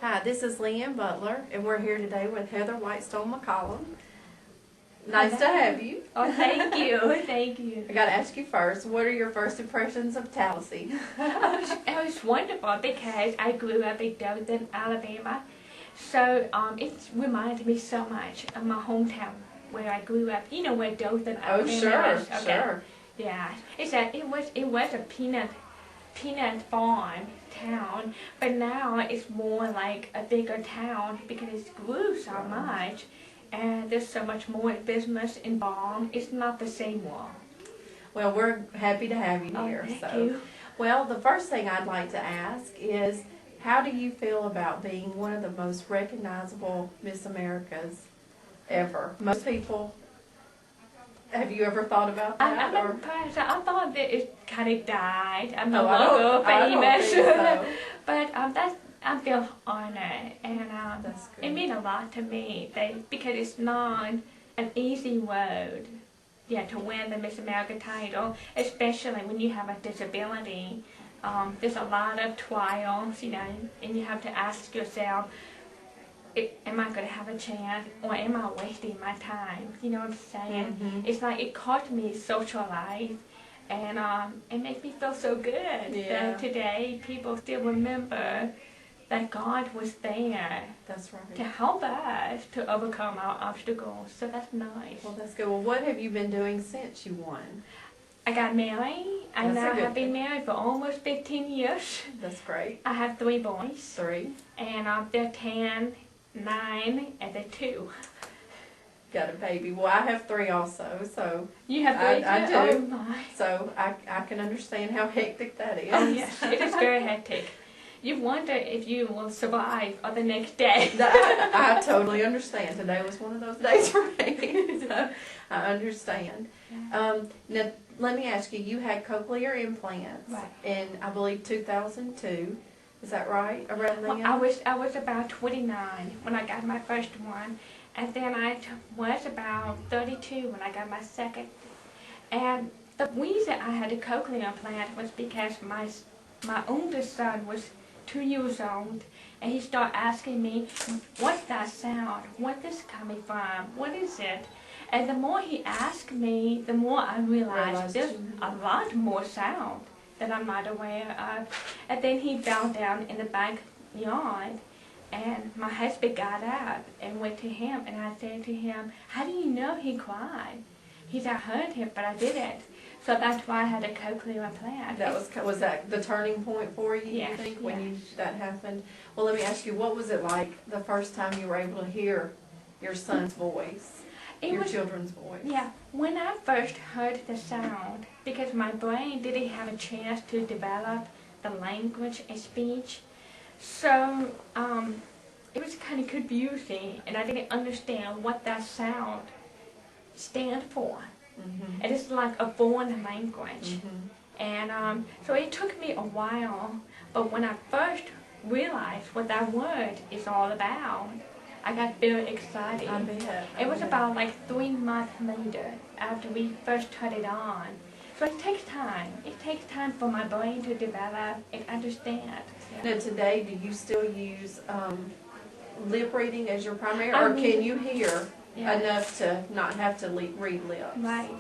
Hi, this is Leanne Butler, and we're here today with Heather Whitestone McCollum. Nice to have you. Oh, thank you. Thank you. I got to ask you first, what are your first impressions of Tallahassee? It was wonderful because I grew up in Dothan, Alabama. So it reminds me so much of my hometown where I grew up. You know where Dothan, Alabama is? Oh, sure. Yeah. It was a peanut farm town, but now it's more like a bigger town because it's grew so much. And there's so much more business involved. It's not the same one. Well, we're happy to have you here. Thank you. Well, the first thing I'd like to ask is, how do you feel about being one of the most recognizable Miss Americas ever? Most people, have you ever thought about that? I'm impressed. I thought that it kind of died. I'm no I longer famous. don't think so. But I feel honored, and That's good. it means a lot to me because it's not an easy road, to win the Miss America title, especially when you have a disability. There's a lot of trials, and you have to ask yourself, am I going to have a chance, or am I wasting my time? You know what I'm saying? Mm-hmm. It's like it cost me social life. And it makes me feel so good that today people still remember that God was there. That's right. To help us to overcome our obstacles. So that's nice. Well, that's good. Well, what have you been doing since you won? I got married. I now have been married for almost 15 years. That's great. I have 3 boys. 3. And they're 10, 9, and they're 2. Got a baby. Well, I have 3 also, so you have 3 I do. Oh my. So I can understand how hectic that is. Oh yes, it is very hectic. You wonder if you will survive on the next day. I totally understand. Today was one of those days for me. So I understand. Yeah. Now, let me ask you, you had cochlear implants Right. in, I believe, 2002. Is that right? Around then? Well, I was about 29 when I got my first one. And then I was about 32 when I got my second. And the reason I had a cochlear implant was because my oldest son was 2 years old, and he started asking me, what's that sound? What is coming from? What is it? And the more he asked me, the more I realized there's a lot more sound that I'm not aware of. And then he fell down in the backyard. And my husband got up and went to him, and I said to him, how do you know he cried? He said, I heard him, but I didn't. So that's why I had a cochlear implant. Was that the turning point for you, yes, you think, yes. when that happened? Well, let me ask you, what was it like the first time you were able to hear your son's voice, your children's voice? Yeah, when I first heard the sound, because my brain didn't have a chance to develop the language and speech, so it was kind of confusing, and I didn't understand what that sound stand for. Mm-hmm. It is like a foreign language. Mm-hmm. And so it took me a while, but when I first realized what that word is all about, I got very excited. I bet. It was about like 3 months later after we first turned it on. So it takes time. It takes time for my brain to develop and understand. Now, today, do you still use lip reading as your primary, or can you hear enough to not have to read lips? Right.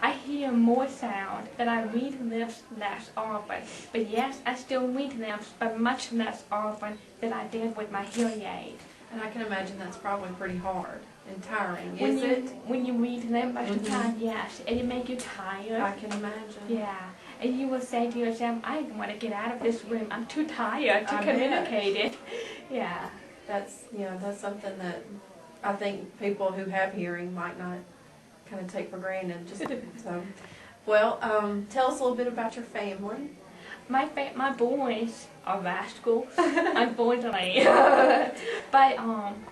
I hear more sound, but I read lips less often. But yes, I still read lips, but much less often than I did with my hearing aid. And I can imagine that's probably pretty hard and tiring, When you read lips most of the time, yes, and it makes you tired. I can imagine. Yeah, and you will say to yourself, I want to get out of this room. I'm too tired to communicate it. Yeah. That's something that I think people who have hearing might not kind of take for granted. Well, tell us a little bit about your family. My boys are rascals, unfortunately. But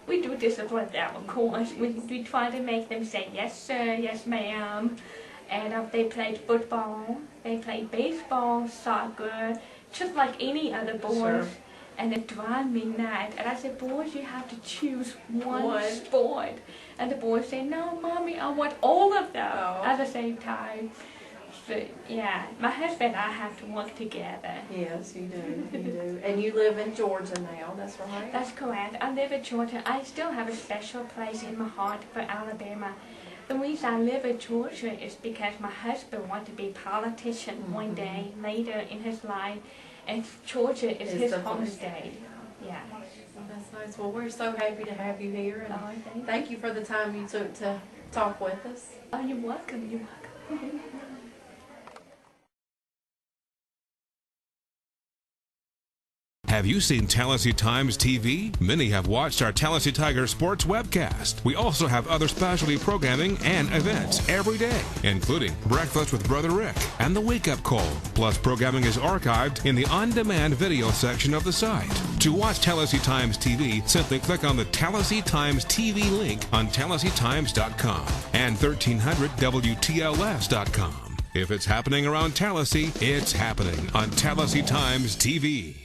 we do discipline them, of course. We try to make them say, yes sir, yes ma'am. And they played football, they played baseball, soccer, just like any other boys. Sure. And it drives me nuts. And I said, boys, you have to choose one sport. And the boys say, no, Mommy, I want all of them at the same time. So, yeah, my husband and I have to work together. Yes, you do, you do. And you live in Georgia now, that's right? That's correct. I live in Georgia. I still have a special place in my heart for Alabama. The reason I live in Georgia is because my husband wanted to be a politician one day later in his life, and Georgia is his home state. Yeah. That's nice. Well, we're so happy to have you here, and thank you for the time you took to talk with us. Oh, you're welcome. You're welcome. Have you seen Tallahassee Times TV? Many have watched our Tallahassee Tiger Sports webcast. We also have other specialty programming and events every day, including Breakfast with Brother Rick and the Wake Up Call. Plus, programming is archived in the on-demand video section of the site. To watch Tallahassee Times TV, simply click on the Tallahassee Times TV link on TallahasseeTimes.com and 1300WTLS.com. If it's happening around Tallahassee, it's happening on Tallahassee Times TV.